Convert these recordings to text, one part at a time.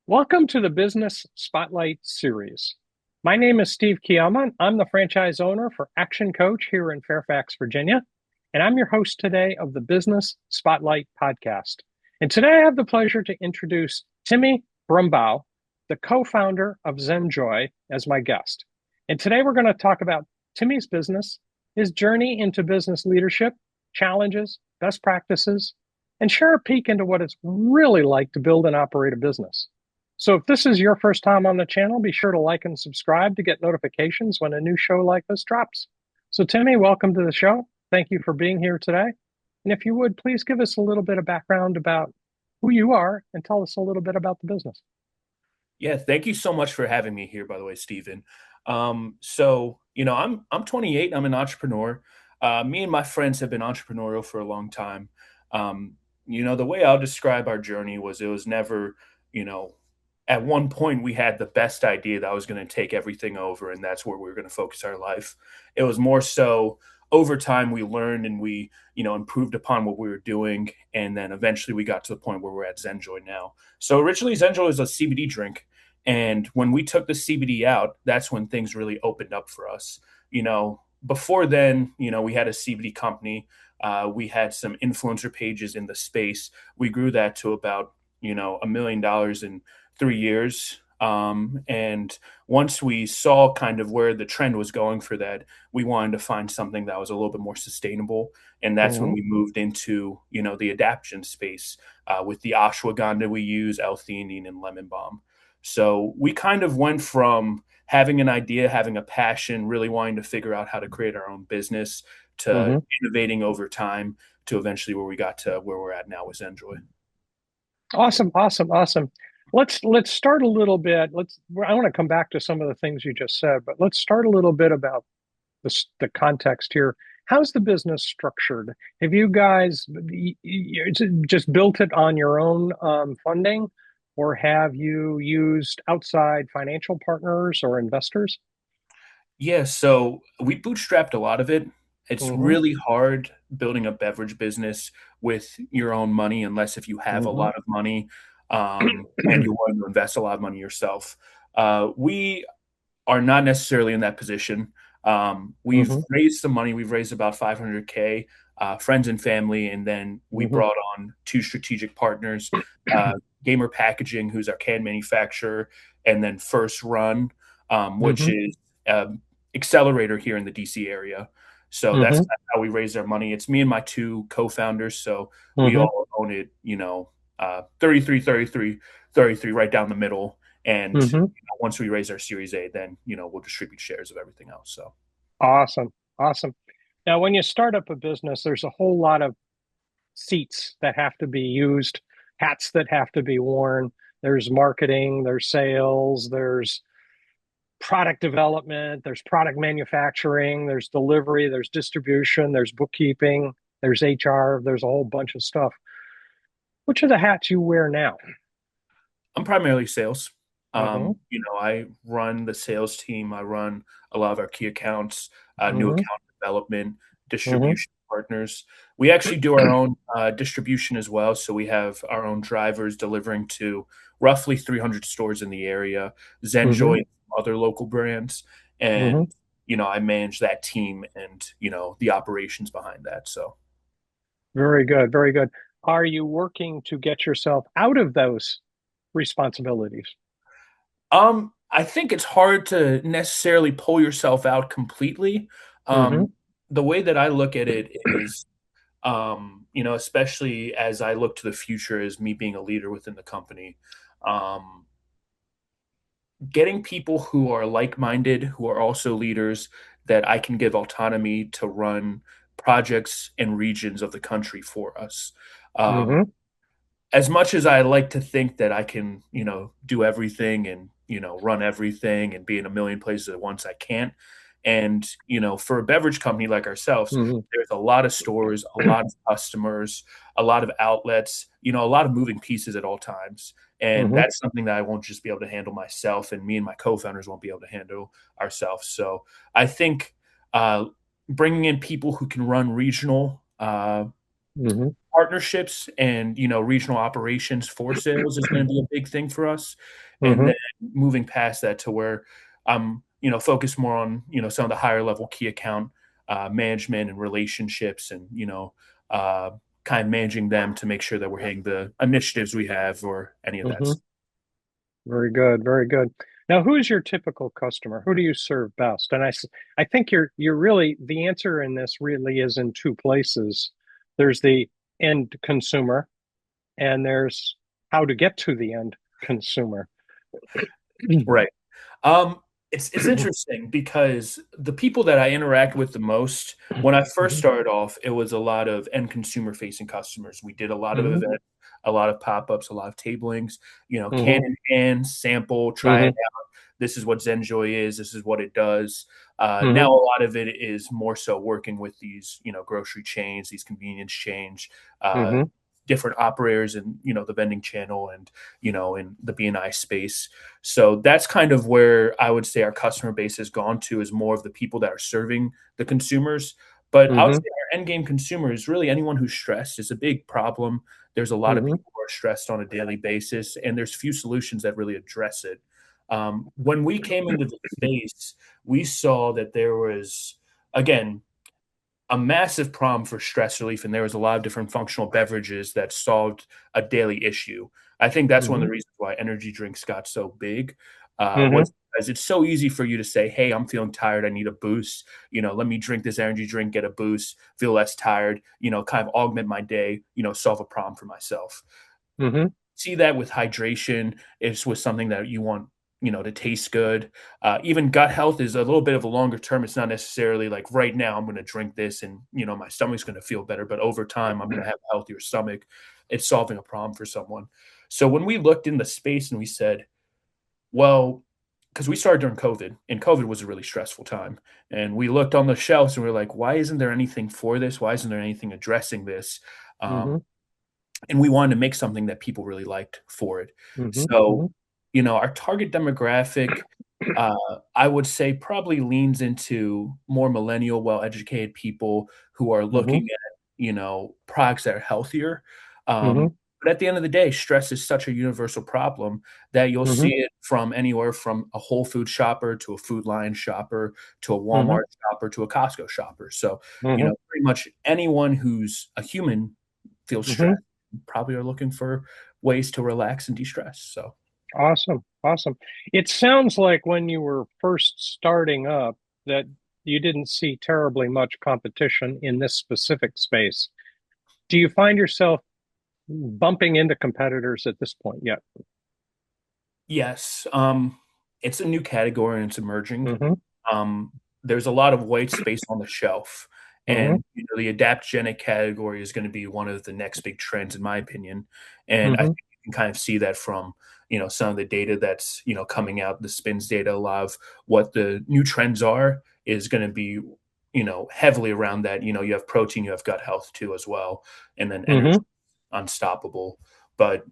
Welcome to the Business Spotlight series. My name is Steve Chiama. I'm the franchise owner for Action Coach here in Fairfax, Virginia, and I'm your host today of the Business Spotlight podcast. And today I have the pleasure to introduce Timmy Brumbaugh, the co-founder of ZenJoy, as my guest. And today we're going to talk about Timmy's business, his journey into business leadership, challenges, best practices, and share a peek into what it's really like to build and operate a business. So if this is your first time on the channel, be sure to like and subscribe to get notifications when a new show like this drops. So Timmy, welcome to the show. Thank you for being here today. And if you would, please give us a little bit of background about who you are and tell us a little bit about the business. Yeah, thank you so much for having me here, by the way, Stephen. I'm 28. I'm an entrepreneur. Me and my friends have been entrepreneurial for a long time. The way I'll describe our journey was it was never, you know, at one point we had the best idea that was going to take everything over, and that's where we were going to focus our life. It was more so over time we learned and we, improved upon what we were doing, and then eventually we got to the point where we're at ZenJoy now. So originally ZenJoy was a CBD drink. And when we took the CBD out, that's when things really opened up for us. Before then, we had a CBD company. We had some influencer pages in the space. We grew that to about, $1 million in 3 years. And once we saw kind of where the trend was going for that, we wanted to find something that was a little bit more sustainable. And that's when Mhm. we moved into, the adaption space with the ashwagandha we use, L-theanine, and lemon balm. So we kind of went from having an idea, having a passion, really wanting to figure out how to create our own business to Mhm. innovating over time to eventually where we got to where we're at now with Enjoy. Awesome, awesome, awesome. Let's start a little bit. I want to come back to some of the things you just said, but let's start a little bit about the context here. How's the business structured? Have you guys just built it on your own funding, or have you used outside financial partners or investors? Yeah, so we bootstrapped a lot of it. It's Hmm. really hard building a beverage business with your own money, unless if you have a Hmm. lot of money and you're willing to invest a lot of money yourself. We are not necessarily in that position. We've Hmm. raised some money. We've raised about 500K, friends and family, and then we Hmm. brought on two strategic partners, uh, Gamer Packaging, who's our can manufacturer, and then First Run, which Hmm. is accelerator here in the DC area. So that's Hmm. kind of how we raised our money. It's me and my two co-founders, so we Hmm. all own it, 33, 33, 33 right down the middle. And Hmm. once we raise our Series A, then we'll distribute shares of everything else. So Awesome, awesome. Now, when you start up a business, there's a whole lot of seats that have to be used, hats that have to be worn. There's marketing, there's sales, there's product development, there's product manufacturing, there's delivery, there's distribution, there's bookkeeping, there's HR, there's a whole bunch of stuff. Which are the hats you wear now? I'm primarily sales. Uh-huh. I run the sales team. I run a lot of our key accounts, new Uh-huh. account development, Uh-huh. distribution partners. We actually do our own distribution as well. So we have our own drivers delivering to roughly 300 stores in the area, Uh-huh. Zenjoy, and other local brands. Uh-huh. And, I manage that team and, the operations behind that. So. Very good, very good. Are you working to get yourself out of those responsibilities? I think it's hard to necessarily pull yourself out completely. Mm-hmm. The way that I look at it is, especially as I look to the future as me being a leader within the company, um, getting people who are like-minded, who are also leaders, that I can give autonomy to run projects and regions of the country for us. Um, Mm-hmm. as much as I like to think that I can, do everything and, run everything and be in a million places at once, I can't. And, for a beverage company like ourselves, Mm-hmm. there's a lot of stores, a lot of customers, a lot of outlets, a lot of moving pieces at all times. And Mm-hmm. that's something that I won't just be able to handle myself, and me and my co-founders won't be able to handle ourselves. So I think uh, bringing in people who can run regional partnerships and regional operations for sales is going to be a big thing for us, and then Mm-hmm. moving past that to where I'm focused more on some of the higher level key account management and relationships, and uh, kind of managing them to make sure that we're hitting the initiatives we have or any of that. Mm-hmm. Very good, very good. Now, who is your typical customer? Who do you serve best? And I think you're really the answer in this really is in two places. There's the end consumer, and there's how to get to the end consumer. Right. Um, it's interesting because the people that I interact with the most, when I first Mhm, started off, it was a lot of end consumer facing customers. We did a lot of mhm, events, a lot of pop-ups, a lot of tablings, can mhm, in hand, sample, try it mhm, out. This is what Zenjoy is. This is what it does. Now mhm, a lot of it is more so working with these, grocery chains, these convenience chains, uh, mhm, different operators in, the vending channel and, in the B&I space. So that's kind of where I would say our customer base has gone to, is more of the people that are serving the consumers. But I would say mhm, our end game consumer is really anyone who's stressed. Is a big problem. There's a lot of mhm, people who are stressed on a daily basis, and there's few solutions that really address it. When we came into the space, we saw that there was, again, a massive problem for stress relief, and there was a lot of different functional beverages that solved a daily issue. I think that's one of mhm, the reasons why energy drinks got so big, mhm, was because it's so easy for you to say, "Hey, I'm feeling tired. I need a boost. Let me drink this energy drink, get a boost, feel less tired. Kind of augment my day. Solve a problem for myself." mhm, See that with hydration is with something that you want to taste good. Even gut health is a little bit of a longer term. It's not necessarily like right now I'm going to drink this and my stomach's going to feel better, but over time I'm going to have a healthier stomach. It's solving a problem for someone. So when we looked in the space and we said, well, because we started during COVID, and COVID was a really stressful time, and we looked on the shelves and we are like, why isn't there anything for this? Why isn't there anything addressing this? um, mhm, and we wanted to make something that people really liked for it. mhm, So, mhm, our target demographic, uh, I would say probably leans into more millennial, well-educated people who are looking mhm, at, products that are healthier. mhm, But at the end of the day, stress is such a universal problem that you'll see mhm, it from anywhere from a Whole Food shopper to a Food Lion shopper to a mhm, Walmart shopper to a Costco shopper. So, mhm, pretty much anyone who's a human feels mhm. stressed probably are looking for ways to relax and de-stress. So Awesome, awesome. It sounds like when you were first starting up that you didn't see terribly much competition in this specific space. Do you find yourself bumping into competitors at this point yet? yes, it's a new category and it's emerging. Mm-hmm. Um, there's a lot of white space on the shelf, Mm-hmm. and the adaptogenic category is going to be one of the next big trends, in my opinion. And I Mm-hmm. think you can kind of see that from some of the data that's coming out, the spins data. A lot of what the new trends are is going to be heavily around that. You have protein, you have gut health too as well, and then energy, Mm-hmm. unstoppable. But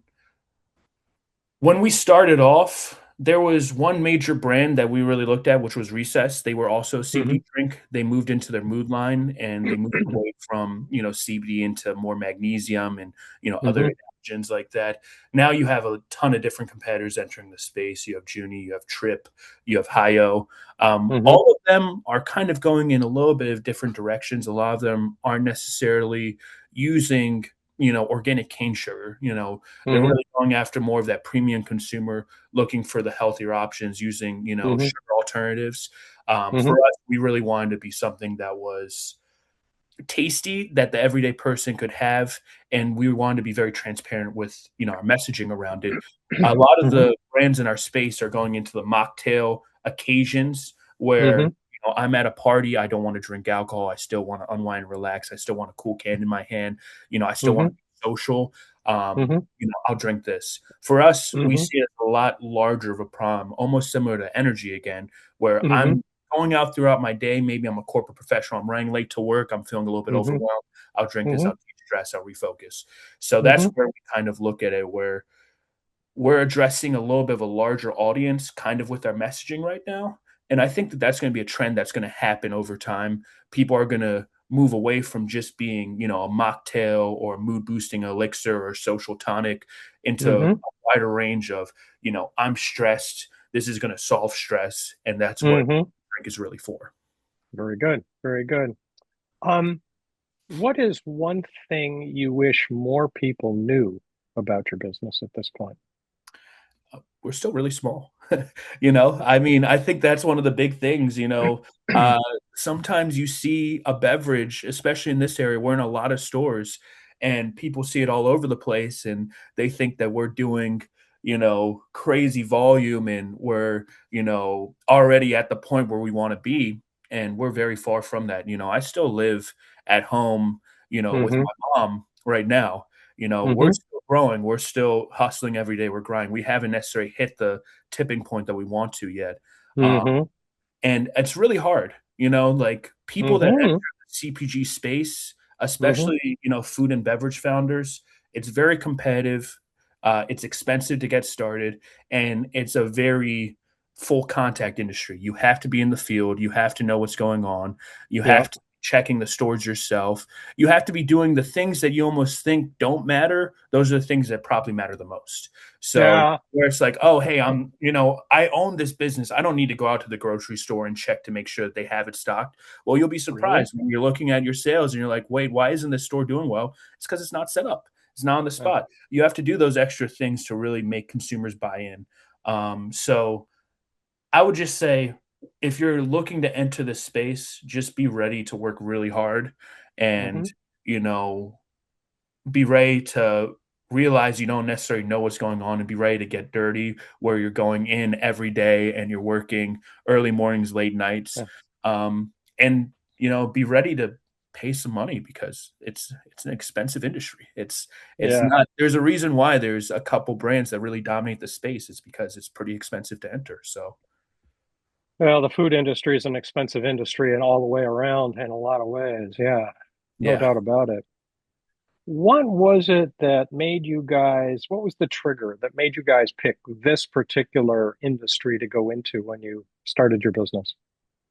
when we started off, there was one major brand that we really looked at, which was Recess. They were also a Mm-hmm. CBD drink. They moved into their mood line and they moved away from, CBD into more magnesium and, other Mm-hmm. adaptogens like that. Now you have a ton of different competitors entering the space. You have Junie, you have Trip, you have Hio. Mm-hmm. All of them are kind of going in a little bit of different directions. A lot of them aren't necessarily using, organic cane sugar. They're Mm-hmm. really going after more of that premium consumer, looking for the healthier options using, Mm-hmm. sugar alternatives. For Mm-hmm. us, we really wanted to be something that was tasty that the everyday person could have, and we wanted to be very transparent with our messaging around it. A lot of Mm-hmm. the brands in our space are going into the mocktail occasions where Mm-hmm. I'm at a party, I don't want to drink alcohol, I still want to unwind and relax, I still want a cool can in my hand, I still want to Mm-hmm. be social. Mm-hmm. I'll drink this. For us, we Mm-hmm. see it as a lot larger of a problem, almost similar to energy again, where Mm-hmm. I'm going out throughout my day. Maybe I'm a corporate professional. I'm running late to work. I'm feeling a little bit Mm-hmm. overwhelmed. I'll drink this. Mm-hmm. I'll de-stress. I'll refocus. So that's Mm-hmm. where we kind of look at it, where we're addressing a little bit of a larger audience kind of with our messaging right now. And I think that that's going to be a trend that's going to happen over time. People are going to move away from just being, a mocktail or mood boosting elixir or social tonic into a Mm-hmm. wider range of, I'm stressed. This is going to solve stress. And that's what Mm-hmm. drink is really for. Very good. Very good. Um, what is one thing you wish more people knew about your business at this point? We're still really small. I mean, I think that's one of the big things, uh, sometimes you see a beverage, especially in this area, we're in a lot of stores and people see it all over the place and they think that we're doing, crazy volume and we're, already at the point where we want to be. And we're very far from that. I still live at home, with Mm-hmm. my mom right now. We're Mm-hmm. still growing. We're still hustling every day. We're grinding. We haven't necessarily hit the tipping point that we want to yet. Mm-hmm. And it's really hard, like people that enter Mm-hmm. the CPG space, Mm-hmm. especially, food and beverage founders, it's very competitive. It's expensive to get started, and it's a very full contact industry. You have to be in the field. You have to know what's going on. You Yeah. have to be checking the stores yourself. You have to be doing the things that you almost think don't matter. Those are the things that probably matter the most. So Yeah. where it's like, oh, hey, I own this business. I don't need to go out to the grocery store and check to make sure that they have it stocked. Well, you'll be Really? surprised when you're looking at your sales and you're like, wait, why isn't this store doing well? It's because it's not set up. It's not on the Yeah. spot. You have to do those extra things to really make consumers buy in. So I would just say if you're looking to enter this space, just be ready to work really hard and, Mm-hmm. you know, be ready to realize you don't necessarily know what's going on and be ready to get dirty where you're going in every day and you're working early mornings, late nights. Yeah. And be ready to pay some money because it's an expensive industry. It's Yeah. not there's a reason why there's a couple brands that really dominate the space. It's because it's pretty expensive to enter. So Well, the food industry is an expensive industry and all the way around in a lot of ways. Yeah. No yeah. doubt about it. What was it that made you guys, what was the trigger that made you guys pick this particular industry to go into when you started your business?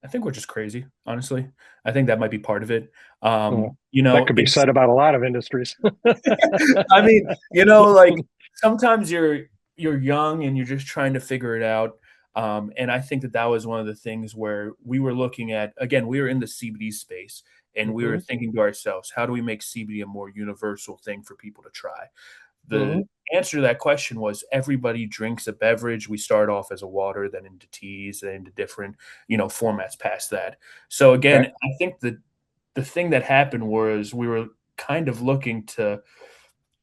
I think we're just crazy, honestly. I think that might be part of it. Yeah. That could be It's said about a lot of industries. I mean, like sometimes you're young and you're just trying to figure it out. And I think that that was one of the things where we were looking at, again, we were in the CBD space and we were Hmm. thinking to ourselves, how do we make CBD a more universal thing for people to try? The Hmm. answer to that question was everybody drinks a beverage. We start off as a water, then into teas, then into different, formats past that. So again, Okay. I think the thing that happened was we were kind of looking to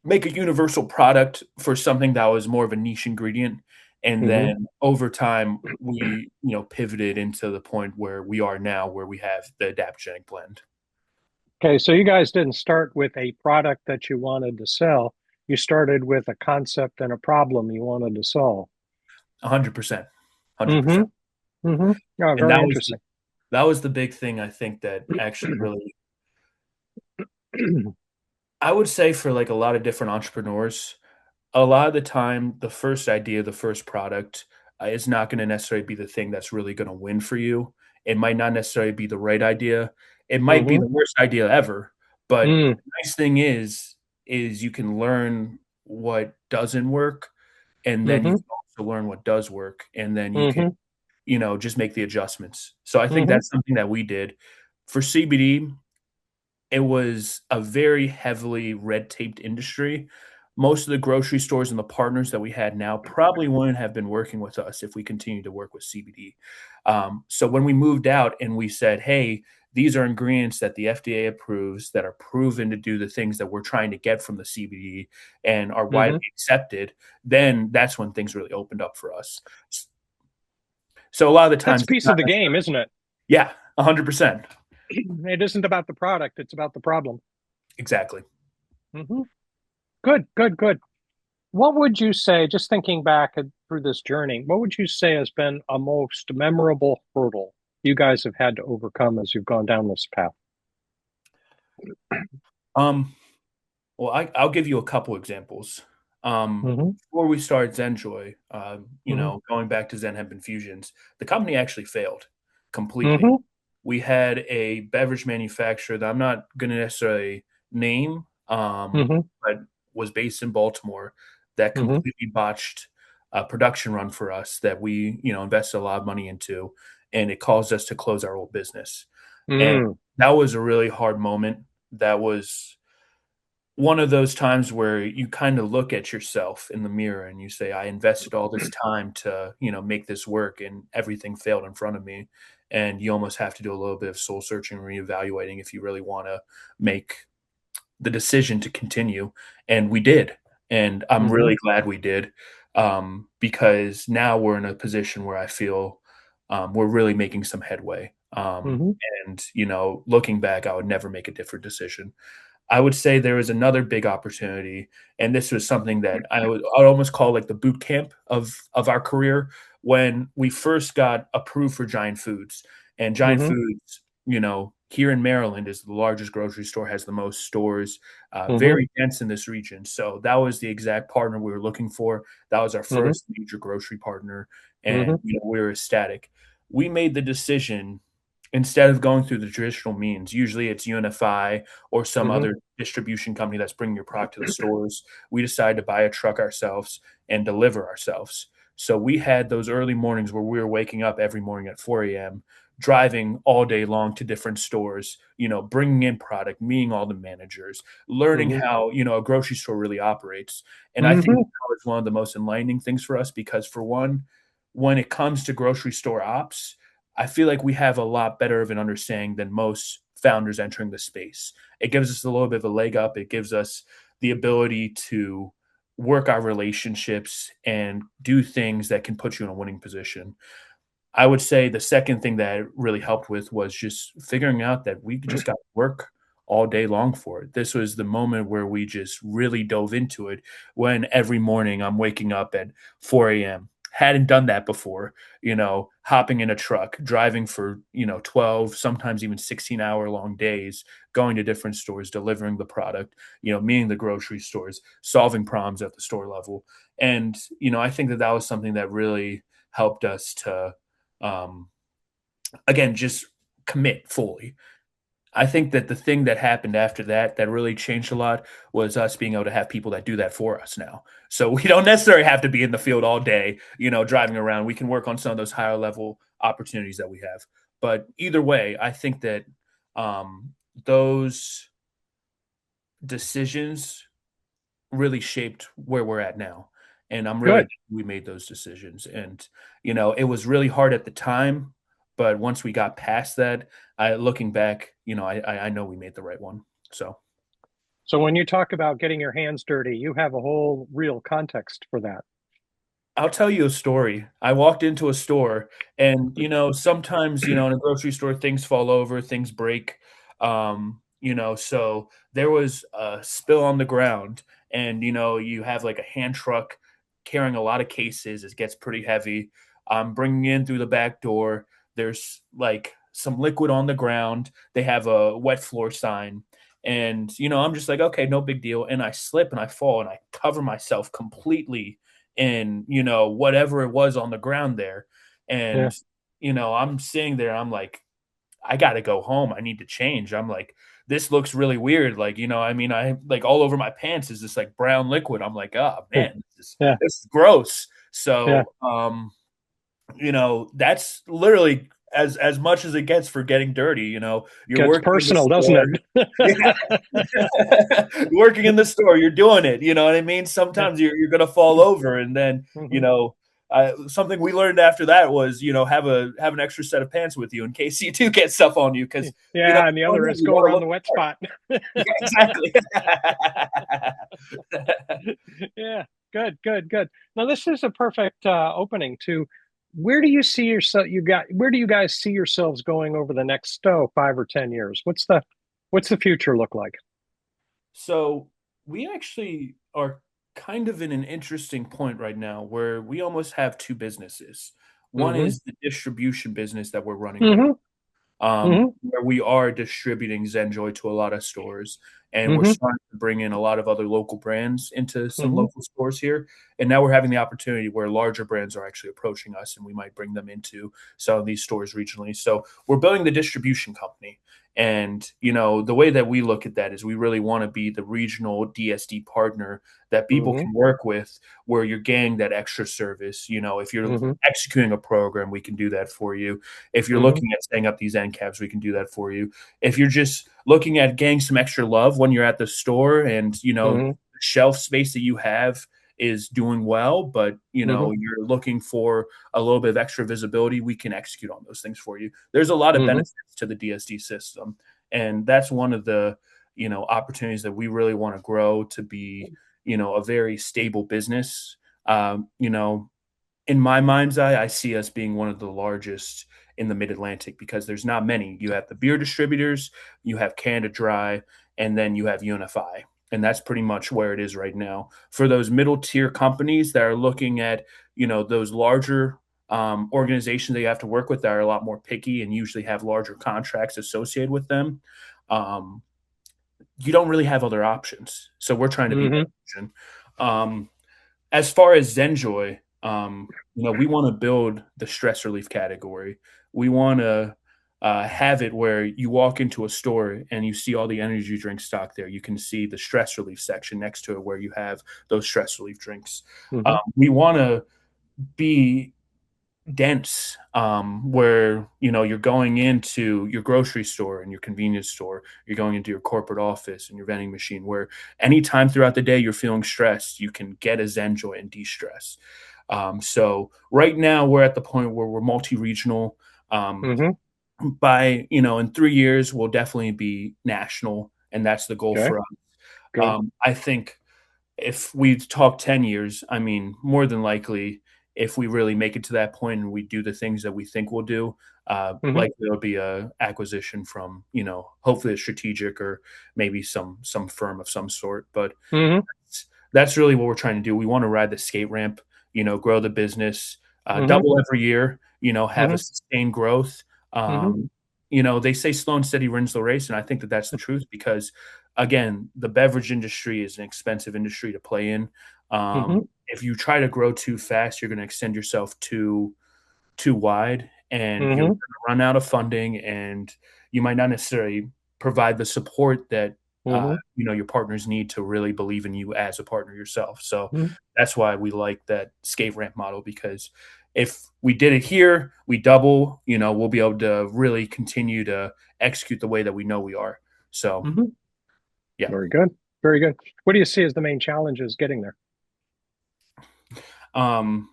make a universal product for something that was more of a niche ingredient. And Hmm. then over time, we, pivoted into the point where we are now, where we have the adaptogenic blend. Okay, so you guys didn't start with a product that you wanted to sell. You started with a concept and a problem you wanted to solve. 100%. Hmm. 100%. Hmm. Yeah, And very interesting. that was the big thing I think that actually really I would say for like a lot of different entrepreneurs, a lot of the time, the first idea, the first product is not going to necessarily be the thing that's really going to win for you. It might not necessarily be the right idea. It might be Hmm. the worst idea ever. But Mm. the nice thing is you can learn what doesn't work, and then you Hmm. can also learn what does work, and then you can, Hmm. just make the adjustments. So I think Hmm. that's something that we did for CBD. It was a very heavily red taped industry. Most of the grocery stores and the partners that we had now probably wouldn't have been working with us if we continued to work with CBD. So when we moved out and we said, hey, these are ingredients that the FDA approves that are proven to do the things that we're trying to get from the CBD and are widely Hmm. accepted, then that's when things really opened up for us. So a lot of the That's times, a it's piece not of the game, necessarily, isn't it? yeah, 100%. It isn't about the product, it's about the problem. Exactly. Hmm. Good, good, good. What would you say, just thinking back through this journey, what would you say has been a most memorable hurdle you guys have had to overcome as you've gone down this path? Um, Well, I'll give you a couple examples. Hmm. Before we started ZenJoy, Hmm. going back to Zen Hemp Infusions, the company actually failed completely. Hmm. we had a beverage manufacturer that I'm not going to necessarily name, Mm-hmm. but was based in Baltimore that Mm-hmm. completely botched a production run for us that we, invested a lot of money into, and it caused us to close our old business. And Mm-hmm. that was a really hard moment. That was one of those times where you kind of look at yourself in the mirror and you say, I invested all this time to, make this work, and everything failed in front of me. And you almost have to do a little bit of soul searching, reevaluating if you really want to make the decision to continue. And we did. And I'm Mm-hmm. really glad we did, because now we're in a position where I feel we're really making some headway. Mm-hmm. And, looking back, I would never make a different decision. I would say there was another big opportunity, and this was something that I'd almost call like the boot camp of our career when we first got approved for Giant Foods. And Giant Mm-hmm. Foods, here in Maryland is the largest grocery store, has the most stores, Mm-hmm. very dense in this region. So that was the exact partner we were looking for. That was our Mm-hmm. first major grocery partner, Mm-hmm. and we were ecstatic. We made the decision, instead of going through the traditional means, usually it's UNFI or some Mm-hmm. other distribution company that's bringing your product to the stores. We decided to buy a truck ourselves and deliver ourselves. So we had those early mornings where we were waking up every morning at 4 a.m., driving all day long to different stores, bringing in product, meeting all the managers, learning Mm-hmm. how, a grocery store really operates. And I think Mm-hmm. that was one of the most enlightening things for us because, for one, when it comes to grocery store ops, I feel like we have a lot better of an understanding than most founders entering the space. It gives us a little bit of a leg up. It gives us the ability to work our relationships and do things that can put you in a winning position. I would say the second thing that it really helped with was just figuring out that we just got to work all day long for it. This was the moment where we just really dove into it, when every morning I'm waking up at 4 a.m. Hadn't done that before, hopping in a truck, driving for, 12, sometimes even 16-hour long days, going to different stores, delivering the product, meeting the grocery stores, solving problems at the store level. And, I think that that was something that really helped us to, um, again, just commit fully. I think that the thing that happened after that that really changed a lot was us being able to have people that do that for us now. So we don't necessarily have to be in the field all day, driving around. We can work on some of those higher level opportunities that we have. But either way, I think that those decisions really shaped where we're at now. And I'm really Good. glad we made those decisions. And, it was really hard at the time, but once we got past that, looking back, I know we made the right one. So So when you talk about getting your hands dirty, you have a whole real context for that. I'll tell you a story. I walked into a store, and sometimes, in a grocery store, things fall over, things break. So there was a spill on the ground, and you have like a hand truck carrying a lot of cases. It gets pretty heavy. I'm bringing in through the back door. There's like some liquid on the ground. They have a wet floor sign. And I'm just like, okay, no big deal. And I slip and I fall and I cover myself completely in, whatever it was on the ground there. Yeah. And I'm sitting there, I'm like, I gotta go home, I need to change. I'm like, this looks really weird, like, I mean, I like all over my pants is this like brown liquid. I'm like, oh Yeah. man, Yeah. this is gross. Yeah. So that's literally as much as it gets for getting dirty. You're Gets working in the personal, doesn't store. Yeah. it? Working in the store, you're doing it. You know what I mean? Yeah. Sometimes you're gonna fall over, and then Hmm. something we learned after that was have an extra set of pants with you in case you do get stuff on you, because Yeah. And the you other is go want to around look the wet smart. spot. Yeah, exactly. Yeah. Good. Good. Good. Now this is a perfect opening to where do you see yourself? Where do you guys see yourselves going over the next 5 or 10 years? What's the future look like? So we actually are kind of in an interesting point right now where we almost have two businesses. One Mm-hmm. is the distribution business that we're running right Mm-hmm. now, Mm-hmm. where we are distributing Zenjoy to a lot of stores. and we're Mm-hmm. starting to bring in a lot of other local brands into some Mm-hmm. local stores here. And now we're having the opportunity where larger brands are actually approaching us, and we might bring them into some of these stores regionally. So we're building the distribution company. And, the way that we look at that is we really want to be the regional DSD partner that people Mm-hmm. can work with, where you're getting that extra service. If you're Mm-hmm. executing a program, we can do that for you. If you're Mm-hmm. looking at setting up these end caps, we can do that for you. If you're just looking at getting some extra love when you're at the store, and, Mm-hmm. shelf space that you have is doing well, but Mm-hmm. you're looking for a little bit of extra visibility, we can execute on those things for you. There's a lot of Mm-hmm. benefits to the DSD system, and that's one of the opportunities that we really want to grow to be a very stable business. In my mind's eye, I see us being one of the largest in the Mid Atlantic because there's not many. You have the beer distributors, you have Canada Dry, and then you have Unify. And that's pretty much where it is right now. For those middle tier companies that are looking at, those larger organizations that you have to work with that are a lot more picky and usually have larger contracts associated with them, um, you don't really have other options. So we're trying to be that Mm-hmm. option. Um, as far as Zenjoy, we want to build the stress relief category. We want to have it where you walk into a store and you see all the energy drink stock there. You can see the stress relief section next to it where you have those stress relief drinks. Mm-hmm. We want to be dense, where you're going into your grocery store and your convenience store, you're going into your corporate office and your vending machine, where anytime throughout the day you're feeling stressed, you can get a Zenjoy and de-stress. So right now we're at the point where we're multi-regional. um, Mm-hmm. by in 3 years we'll definitely be national, and that's the goal Okay. for us. Good. I think if we talk 10 years, I mean, more than likely, if we really make it to that point and we do the things that we think we'll do, Mm-hmm. likely there'll be a acquisition from, hopefully a strategic or maybe some firm of some sort. But Mm-hmm. that's really what we're trying to do. We want to ride the skate ramp, grow the business, Mm-hmm. double every year, have a Mm-hmm. sustained growth. Mm-hmm. Um, they say slow and steady wins the race, and I think that that's the truth because, again, the beverage industry is an expensive industry to play in. Mm-hmm. If you try to grow too fast, you're going to extend yourself too wide, and you're going Mm-hmm. to run out of funding, and you might not necessarily provide the support that Mm-hmm. your partners need to really believe in you as a partner yourself. So Mm-hmm. that's why we like that skate ramp model, because if we did it here, we double, we'll be able to really continue to execute the way that we know we are. So Mm-hmm. yeah. Very good. Very good. What do you see as the main challenges getting there? Um,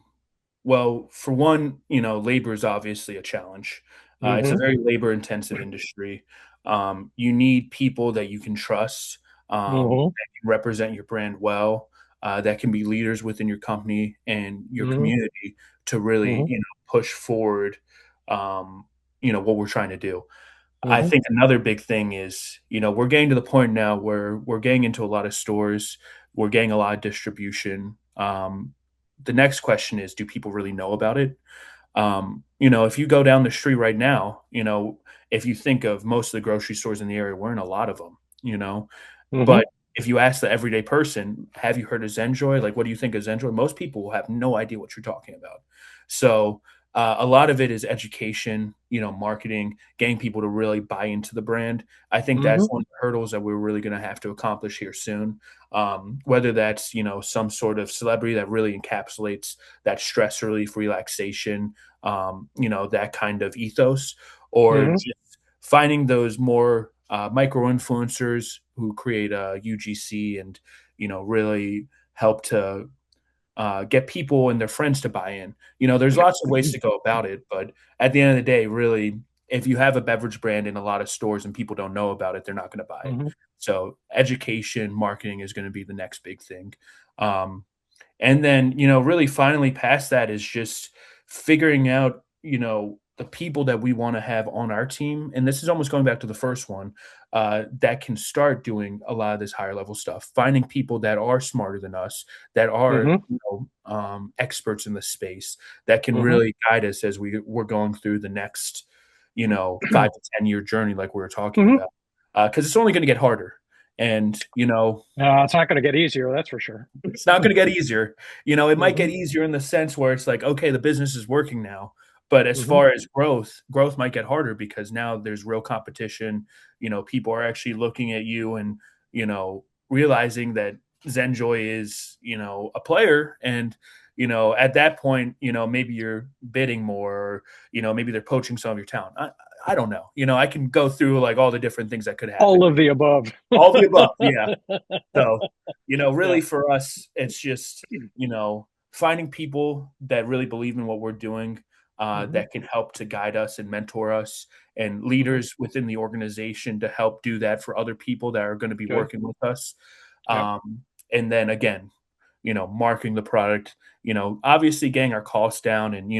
Well, for one, labor is obviously a challenge. It's a Mm-hmm. very labor intensive industry. You need people that you can trust, Mm-hmm. that can represent your brand well, that can be leaders within your company and your Mm-hmm. community to really, Mm-hmm. push forward, um, what we're trying to do. I Mm-hmm. think another big thing is, we're getting to the point now where we're getting into a lot of stores, we're getting a lot of distribution. The next question is, do people really know about it? If you go down the street right now, if you think of most of the grocery stores in the area, we're in a lot of them, Mm-hmm. but if you ask the everyday person, have you heard of Zenjoy? Like, what do you think of Zenjoy? Most people will have no idea what you're talking about. So a lot of it is education, marketing, getting people to really buy into the brand. I think that's Mm-hmm. one of the hurdles that we're really going to have to accomplish here soon. Whether that's, some sort of celebrity that really encapsulates that stress relief, relaxation, that kind of ethos, or Mm-hmm. just finding those more micro influencers who create a UGC and really help to get people and their friends to buy in. There's lots of ways to go about it, but at the end of the day, really, if you have a beverage brand in a lot of stores and people don't know about it, they're not going to buy it. Mm-hmm. So education, marketing is going to be the next big thing. Um, and then, really finally past that is just figuring out, the people that we want to have on our team. And this is almost going back to the first one, that can start doing a lot of this higher level stuff, finding people that are smarter than us, that are, Mm-hmm. experts in the space that can Mm-hmm. really guide us as we're going through the next, 5 to 10 year journey, like we were talking Mm-hmm. about. Because it's only going to get harder. And, It's not going to get easier, that's for sure. it's not going to get easier. It might get Hmm. easier in the sense where it's like, okay, the business is working now. But as Hmm. far as growth might get harder because now there's real competition. People are actually looking at you and, realizing that Zenjoy is, a player. And, at that point, maybe you're bidding more or, maybe they're poaching some of your talent. I don't know. I can go through like all the different things that could happen. All of the above. All the above. Yeah. So, Yeah. really for us, it's just, finding people that really believe in what we're doing, Hmm. that can help to guide us and mentor us, and Hmm. leaders within the organization to help do that for other people that are going to be Good. working with us. Yep. And then again, marketing the product, obviously getting our costs down and,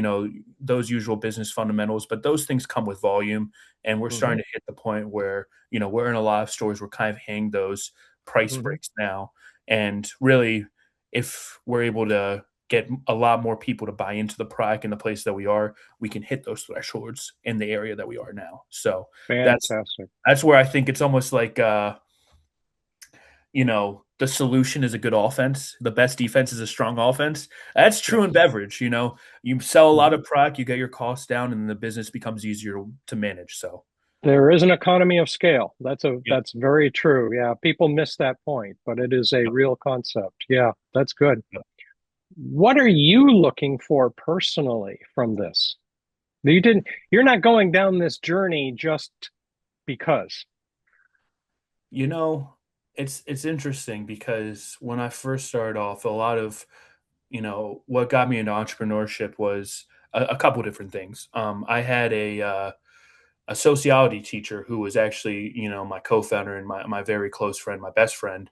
those usual business fundamentals, but those things come with volume. And we're Hmm. starting to hit the point where, we're in a lot of stores, we're kind of hitting those price Hmm. breaks now. And really, if we're able to get a lot more people to buy into the product in the place that we are, we can hit those thresholds in the area that we are now. So that's Fantastic. that's where I think it's almost like the solution is a good offense. The best defense is a strong offense. That's true in Yes. beverage. You sell a lot Hmm. of product, you get your costs down, and the business becomes easier to manage. So, There is an economy of scale. yeah. That's very true. Yeah, people miss that point, but it is a Yep, real concept. Yeah, that's good. yep. What are you looking for personally from this? You're not going down this journey just because. You know, it's interesting because when I first started off, a lot of what got me into entrepreneurship was a couple different things. I had a sociology teacher who was actually, my co-founder and my very close friend, my best friend,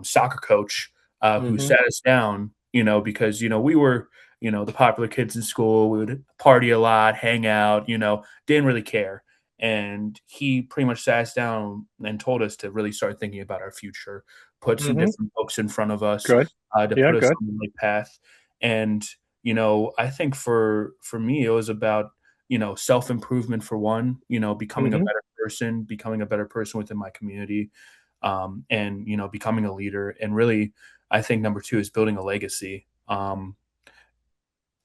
soccer coach, who Hmm. sat us down, because, we were, the popular kids in school. We would party a lot, hang out, didn't really care. And he pretty much sat us down and told us to really start thinking about our future, put some Hmm. different books in front of us, Good. to Yeah, put us good. on the right path. And, I think for me, it was about self improvement for one, becoming a Hmm. better person, becoming a better person within my community, and becoming a leader. And really, I think number two is building a legacy.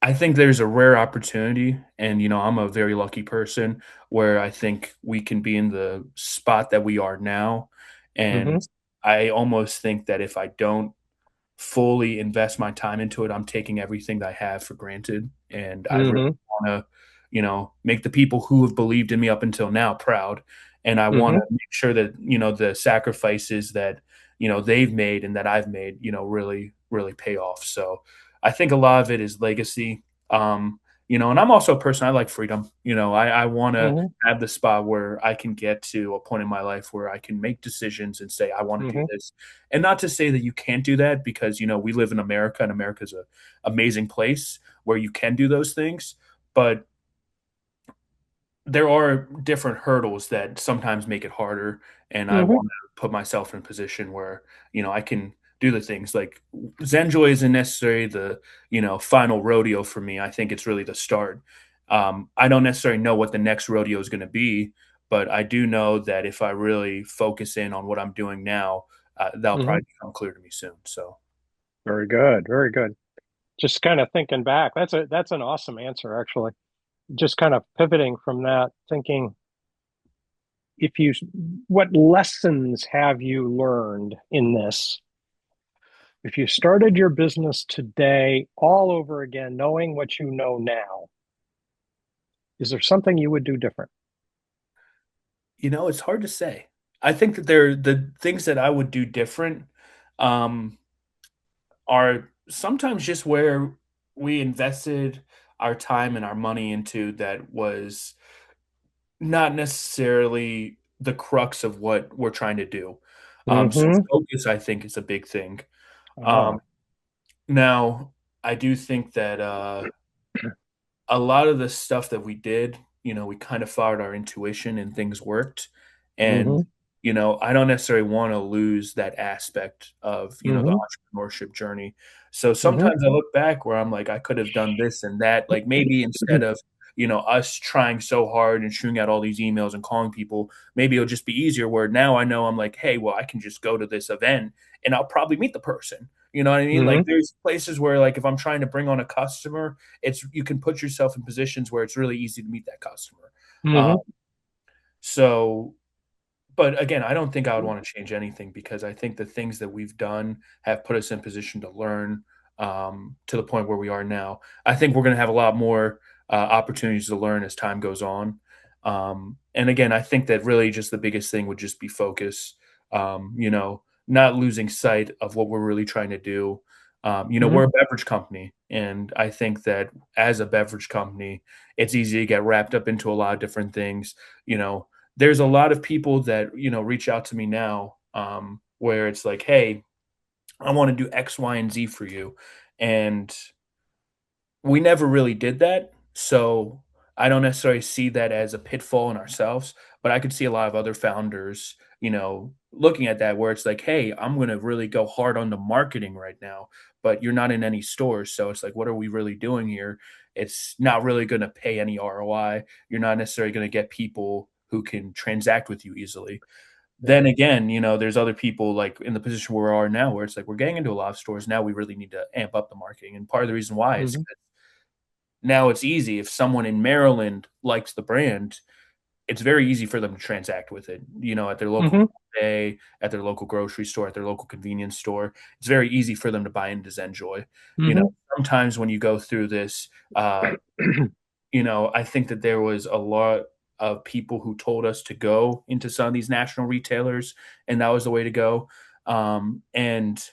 I think there's a rare opportunity, and I'm a very lucky person where I think we can be in the spot that we are now. Hmm. And I almost think that if I don't fully invest my time into it, I'm taking everything that I have for granted. And I really Hmm. want to, make the people who have believed in me up until now proud. And I want Hmm. to make sure that, the sacrifices that, they've made and that I've made, really, really pay off. So I think a lot of it is legacy. And I'm also a person, I like freedom. I want to Hmm. have the spot where I can get to a point in my life where I can make decisions and say, I want to do Hmm. this. And not to say that you can't do that because, we live in America and America's an amazing place where you can do those things. But there are different hurdles that sometimes make it harder. And I Hmm. want to put myself in a position where, I can do the things like Zenjoy isn't necessarily the, final rodeo for me. I think it's really the start. I don't necessarily know what the next rodeo is going to be, but I do know that if I really focus in on what I'm doing now, that'll Hmm. probably become clear to me soon. So, Very good. Very good. Just kind of thinking back. That's an awesome answer, actually. Just kind of pivoting from that, thinking if you, what lessons have you learned in this? If you started your business today all over again, knowing what you know now, is there something you would do different? it's hard to say. I think that the things that I would do different, um, are sometimes just where we invested our time and our money into that was not necessarily the crux of what we're trying to do. So Hmm. focus, I think, is a big thing. Um, Ah. now, I do think that a lot of the stuff that we did, we kind of followed our intuition and things worked. And, Hmm. I don't necessarily want to lose that aspect of, the Hmm. entrepreneurship journey. So Hmm. sometimes I look back where I'm like, I could have done this and that, like maybe instead of, us trying so hard and shooting out all these emails and calling people, maybe it'll just be easier where now I know I'm like, hey, well, I can just go to this event and I'll probably meet the person. You know what I mean? Like Hmm. there's places where like if I'm trying to bring on a customer, it's you can put yourself in positions where it's really easy to meet that customer. Uh, Hmm. so but again, I don't think I would want to change anything because I think the things that we've done have put us in position to learn to the point where we are now. I think we're going to have a lot more opportunities to learn as time goes on. And again, I think that really just the biggest thing would just be focus, not losing sight of what we're really trying to do. We're Hmm. a beverage company, and I think that as a beverage company, it's easy to get wrapped up into a lot of different things. There's a lot of people that reach out to me now where it's like, hey, I want to do X, Y, and Z for you, and we never really did that. So I don't necessarily see that as a pitfall in ourselves, but I could see a lot of other founders, looking at that where it's like, hey, I'm going to really go hard on the marketing right now, but you're not in any stores. So it's like, what are we really doing here? It's not really going to pay any ROI. You're not necessarily going to get people who can transact with you easily. Yeah. Then again, there's other people like in the position where we are now where it's like we're getting into a lot of stores. Now we really need to amp up the marketing. And part of the reason why is Hmm. now it's easy if someone in Maryland likes the brand, it's very easy for them to transact with it. At their local Hmm. cafe, at their local grocery store, at their local convenience store. It's very easy for them to buy into Zenjoy. Hmm. Sometimes when you go through this, I think that there was a lot of people who told us to go into some of these national retailers, and that was the way to go. And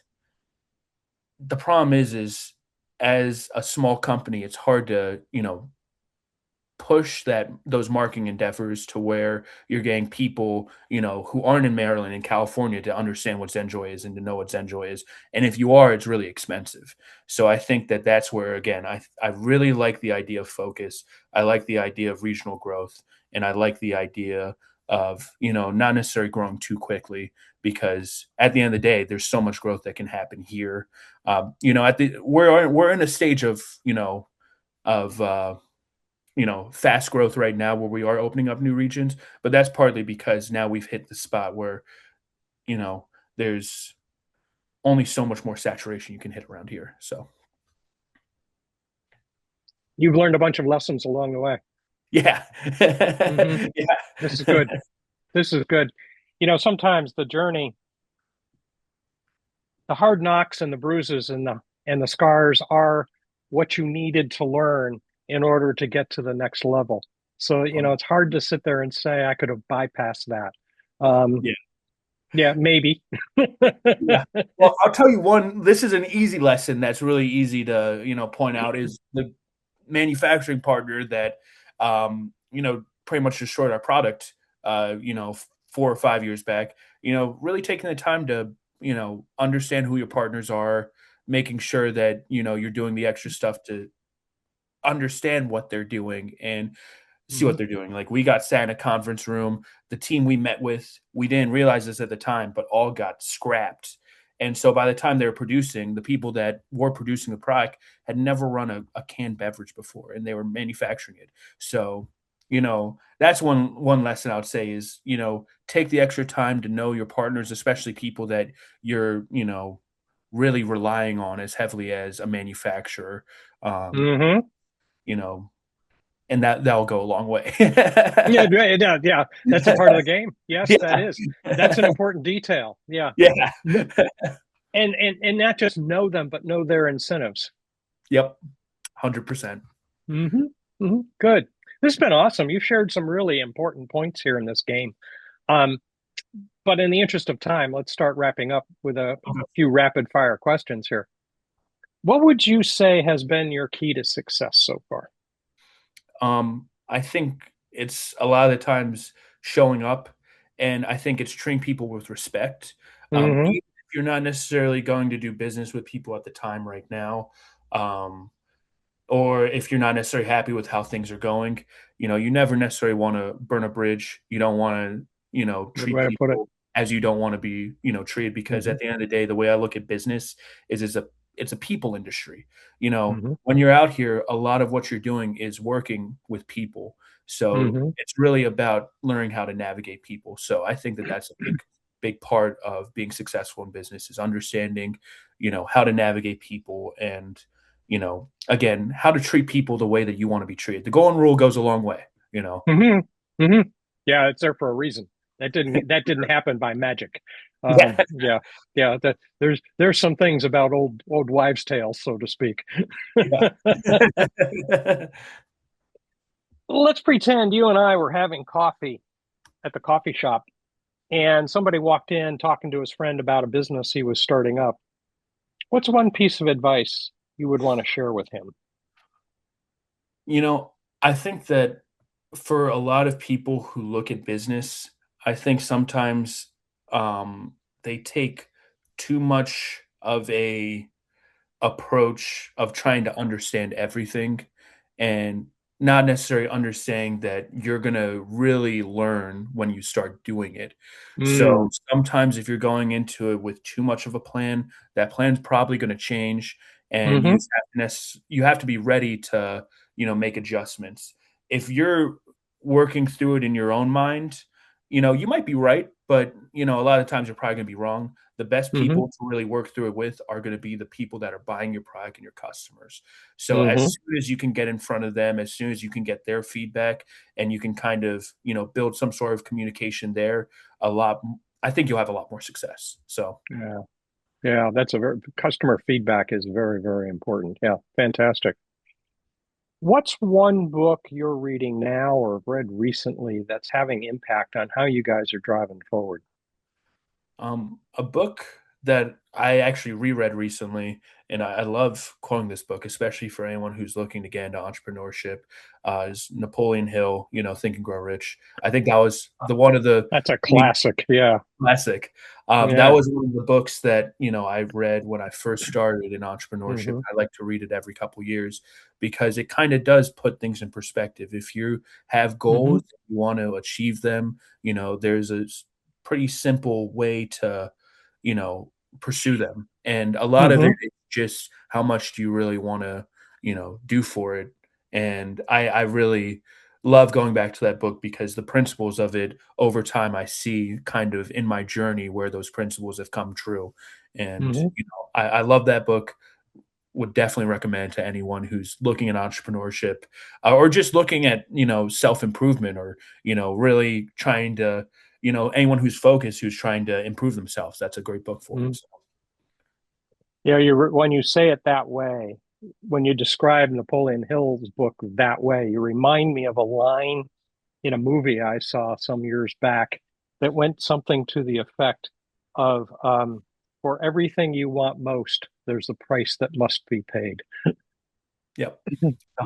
the problem is as a small company, it's hard to, push those marketing endeavors to where you're getting people, who aren't in Maryland and California to understand what Zenjoy is and to know what Zenjoy is. And if you are, it's really expensive. So I think that that's where again, I really like the idea of focus. I like the idea of regional growth, and I like the idea of not necessarily growing too quickly because at the end of the day, there's so much growth that can happen here. At the we're in a stage of of fast growth right now where we are opening up new regions, but that's partly because now we've hit the spot where, you know, there's only so much more saturation you can hit around here. So, You've learned a bunch of lessons along the way. yeah. Hmm. This is good. Yeah. This is good. Sometimes the journey, the hard knocks and the bruises and the scars are what you needed to learn in order to get to the next level. So, it's hard to sit there and say I could have bypassed that. Um, Yeah. yeah, maybe. Yeah. Well, I'll tell you one. This is an easy lesson that's really easy to point out is the manufacturing partner that pretty much destroyed our product. 4 or 5 years back. Really taking the time to understand who your partners are, making sure that you're doing the extra stuff to understand what they're doing and see Hmm. what they're doing. Like we got sat in a conference room. The team we met with, we didn't realize this at the time, but all got scrapped. And so by the time they were producing, the people that were producing the product had never run a canned beverage before, and they were manufacturing it. So, that's one lesson I would say is, take the extra time to know your partners, especially people that you're, really relying on as heavily as a manufacturer. Um, Hmm. you know, and that'll go a long way. Yeah, yeah, yeah. That's a part of the game. Yes, that Yeah. is. That's an important detail. Yeah. Yeah. And not just know them, but know their incentives. Yep. 100%. Hmm. Hmm. Good. This has been awesome. You've shared some really important points here in this game. Um, but in the interest of time, let's start wrapping up with a Okay. few rapid fire questions here. What would you say has been your key to success so far? I think it's a lot of the times showing up, and I think it's treating people with respect. Hmm. Even if you're not necessarily going to do business with people at the time right now, um, or if you're not necessarily happy with how things are going, you never necessarily want to burn a bridge. You don't want to, Good treat way to put it. people as you don't want to be, treated because Hmm. at the end of the day, the way I look at business is it's a people industry. You know, Hmm. when you're out here, a lot of what you're doing is working with people. So Hmm. it's really about learning how to navigate people. So I think that that's a big part of being successful in business is understanding, how to navigate people and, again, how to treat people the way that you want to be treated. The golden rule goes a long way. Hmm. Hmm. Yeah, it's there for a reason. That didn't happen by magic. Yeah. Yeah, yeah. There's some things about old wives' tales, so to speak. Yeah. Let's pretend you and I were having coffee at the coffee shop, and somebody walked in talking to his friend about a business he was starting up. What's one piece of advice you would want to share with him? You know, I think that for a lot of people who look at business, I think sometimes they take too much of a approach of trying to understand everything and not necessarily understanding that you're going to really learn when you start doing it. So Mm, sometimes if you're going into it with too much of a plan, that plan's probably going to change and hmm. you have to be ready to, make adjustments. If you're working through it in your own mind, you might be right, but a lot of times you're probably going to be wrong. The best Hmm. people to really work through it with are going to be the people that are buying your product and your customers. So as Hmm. soon as you can get in front of them, as soon as you can get their feedback and you can kind of, build some sort of communication there, I think you'll have a lot more success. So, Yeah, yeah. That's a very customer feedback is very, very important. Yeah, fantastic. What's one book you're reading now or read recently that's having impact on how you guys are driving forward? a book that I actually reread recently, and I love quoting this book, especially for anyone who's looking to get into entrepreneurship, is Napoleon Hill, Think and Grow Rich. I think that was the one of the That's a classic. Yeah, classic. That yeah. was one of the books that, I read when I first started in entrepreneurship. Hmm. I like to read it every couple years because it kind of does put things in perspective. If you have Hmm. goals, you want to achieve them, there's a pretty simple way to, you know, pursue them. And a lot of it Hmm. is just how much do you really want to, do for it. And I really love going back to that book because the principles of it over time I see kind of in my journey where those principles have come true. And Hmm. I love that book. Would definitely recommend to anyone who's looking at entrepreneurship or just looking at self improvement or really trying to anyone who's focused who's trying to improve themselves. That's a great book for them. Hmm. So, Yeah, when you say it that way, when you describe Napoleon Hill's book that way, you remind me of a line in a movie I saw some years back that went something to the effect of for everything you want most, there's a price that must be paid. yep,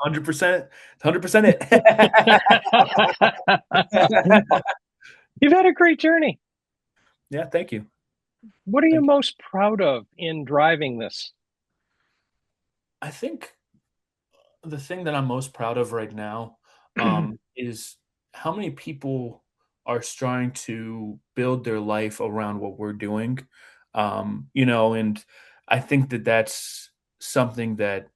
100%, 100% it. You've had a great journey. Yeah, thank you. What are you Thank you. most proud of in driving this? I think the thing that I'm most proud of right now is how many people are starting to build their life around what we're doing. And I think that that's something that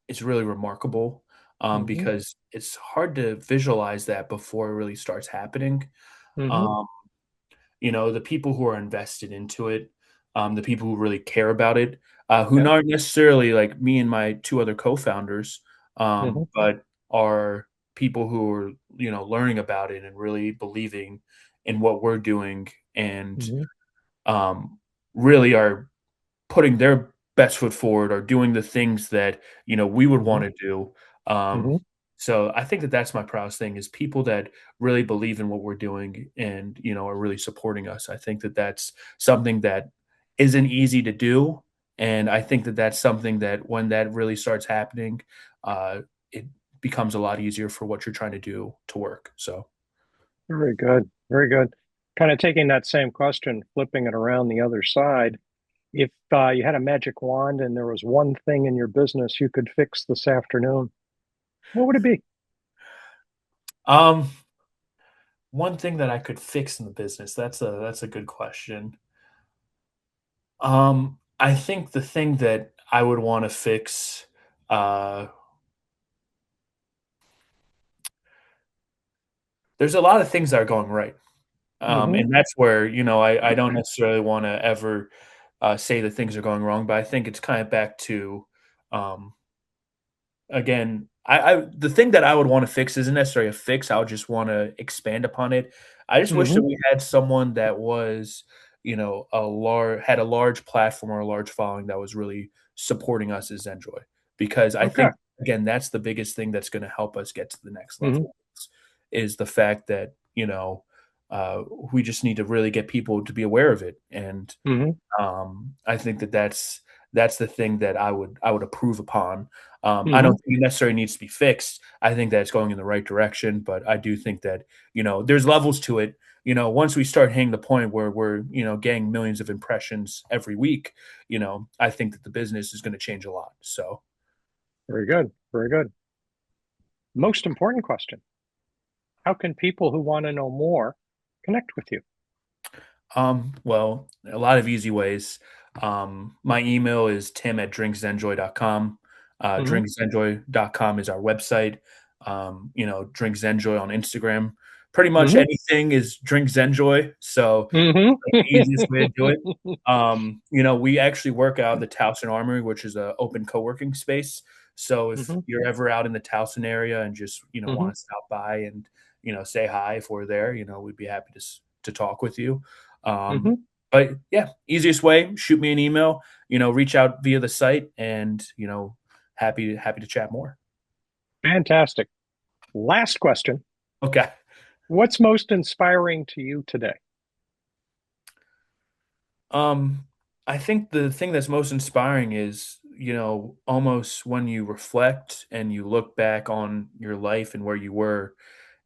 is really remarkable Hmm. because it's hard to visualize that before it really starts happening. Hmm. Um, the people who are invested into it, the people who really care about it, who Yeah. aren't necessarily like me and my two other co-founders, Hmm. but are people who are, learning about it and really believing in what we're doing and Hmm. um, really are putting their best foot forward or doing the things that we would Hmm. want to do. Um, Hmm. so I think that that's my proudest thing is people that really believe in what we're doing and are really supporting us. I think that that's something that isn't easy to do, and I think that that's something that when that really starts happening, it becomes a lot easier for what you're trying to do to work. So. Very good. Very good. Kind of taking that same question, flipping it around the other side. If you had a magic wand and there was one thing in your business you could fix this afternoon, what would it be? Um, One thing that I could fix in the business, that's a good question. I think the thing that I would want to fix. Uh, there's a lot of things that are going right. Mm-hmm. And that's where, I don't necessarily want to ever say that things are going wrong, but I think it's kind of back to, um, again, the thing that I would want to fix isn't necessarily a fix. I would just want to expand upon it. I just wish that Mm-hmm. we had someone that was, had a large platform or a large following that was really supporting us as Enjoy, because I Okay. think again that's the biggest thing that's going to help us get to the next Mm-hmm. level is the fact that uh, we just need to really get people to be aware of it. And Mm-hmm. I think that that's the thing that I would approve upon. I don't Mm-hmm. think it necessarily needs to be fixed. I think that it's going in the right direction, but I do think that there's levels to it. Once we start hitting the point where we're getting millions of impressions every week, I think that the business is going to change a lot. So, Very good. Very good. Most important question. How can people who want to know more connect with you? well, a lot of easy ways. My email is tim@drinksenjoy.com. Mm-hmm. Drinksenjoy.com is our website. Drink Zenjoy on Instagram. Pretty much Mm-hmm. anything is Drink Zenjoy. So the easiest way to do it. Mm-hmm. We actually work out of the Towson Armory, which is an open co-working space. So if Mm-hmm. you're ever out in the Towson area and just Mm-hmm. want to stop by and say hi if we're there, we'd be happy to talk with you. Um, Mm-hmm. but yeah, easiest way, shoot me an email, reach out via the site, and happy to chat more. Fantastic. Last question. Okay. What's most inspiring to you today? Um, I think the thing that's most inspiring is, almost when you reflect and you look back on your life and where you were.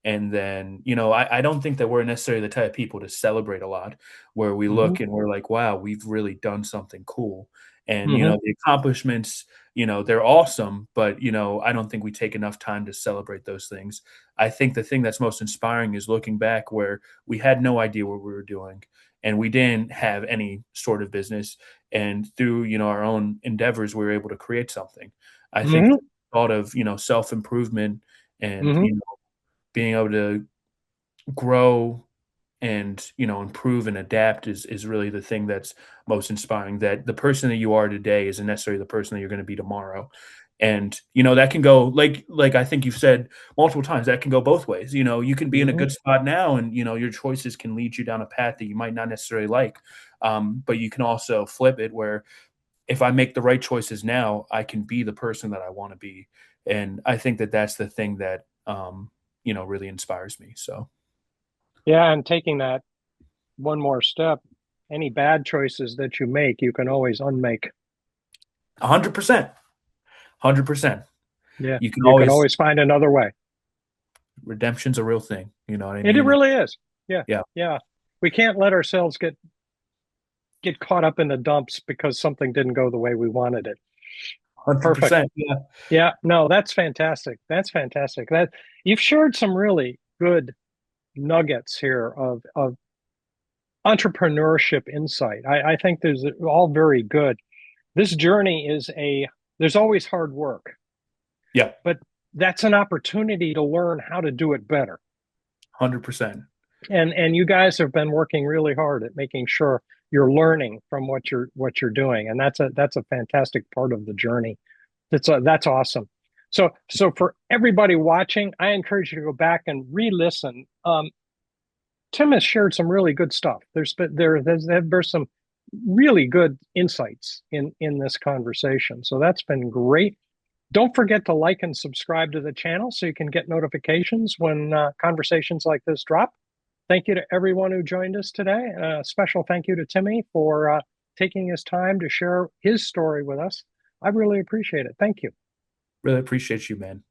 And then, I don't think that we're necessarily the type of people to celebrate a lot, where we Mm-hmm. look and we're like, wow, we've really done something cool. And, Mm-hmm. the accomplishments, they're awesome, but, I don't think we take enough time to celebrate those things. I think the thing that's most inspiring is looking back where we had no idea what we were doing and we didn't have any sort of business. And through, our own endeavors, we were able to create something. I think Mm-hmm. the thought of, self improvement and, Mm-hmm. being able to grow and improve and adapt is really the thing that's most inspiring, that the person that you are today isn't necessarily the person that you're going to be tomorrow. And that can go like I think you've said multiple times, that can go both ways. You can be in a Mm-hmm. good spot now and your choices can lead you down a path that you might not necessarily like, but you can also flip it where if I make the right choices now, I can be the person that I want to be. And I think that that's the thing that really inspires me. So Yeah, and taking that one more step, any bad choices that you make, you can always unmake. 100%, 100%. Yeah, You can you can always always find another way. redemption's a real thing. You know what I It mean? And really is. Yeah, yeah, yeah. We can't let ourselves get caught up in the dumps because something didn't go the way we wanted it. Perfect. 100%. Yeah. Yeah, no, that's fantastic. That's fantastic. That you've shared some really good nuggets here of entrepreneurship insight. I think there's all very good. This journey is there's always hard work, Yeah. but that's an opportunity to learn how to do it better. 100%. And you guys have been working really hard at making sure you're learning from what you're doing, and that's a fantastic part of the journey. That's awesome. So for everybody watching, I encourage you to go back and re-listen. Tim has shared some really good stuff. There's some really good insights in this conversation. So that's been great. Don't forget to like and subscribe to the channel so you can get notifications when conversations like this drop. Thank you to everyone who joined us today. A special thank you to Timmy for taking his time to share his story with us. I really appreciate it. Thank you. Really appreciate you, man.